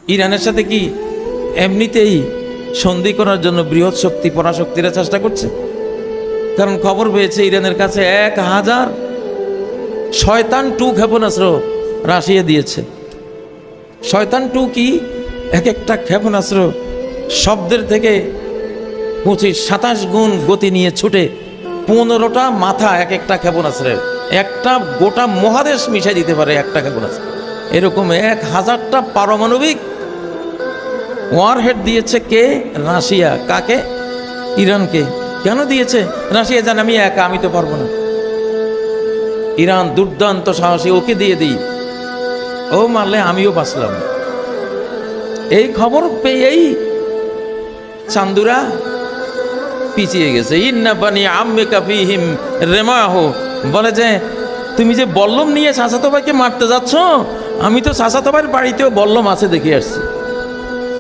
ইরানের সাথে কি এমনিতেই সন্ধি করার জন্য বৃহৎ শক্তি পরাশক্তিরা চেষ্টা করছে? কারণ খবর পেয়েছে ইরানের কাছে 1000 শয়তান 2 ক্ষেপণাস্ত্র রাশিয়া দিয়েছে। শয়তান 2 কি? এক একটা ক্ষেপণাস্ত্র শব্দের থেকে 25-27 গুণ গতি নিয়ে ছুটে 15টা মাথা এক একটা ক্ষেপণাস্ত্রের, একটা গোটা মহাদেশ মিশাই দিতে পারে একটা ক্ষেপণাস্ত্র। এরকম 1000টা পারমাণবিক ওয়ারহেড দিয়েছে কে? রাশিয়া। কাকে? ইরানকে। কেন দিয়েছে? রাশিয়া জানে আমি একা, আমি তো পারবো না। ইরান দুর্দান্ত সাহসী, ওকে দিয়ে দিই, ও মারলে আমিও বাঁচলাম। এই খবর পেয়েই চান্দুরা পিছিয়ে গেছে। ইন্না বানি আম্মিকা ফিহিম রেমাহু, বলে যে তুমি যে বল্লম নিয়ে চাচাতো ভাইকে মারতে যাচ্ছ, আমি তো চাচাতো ভাইয়ের বাড়িতেও বল্লম আছে দেখে আসছি।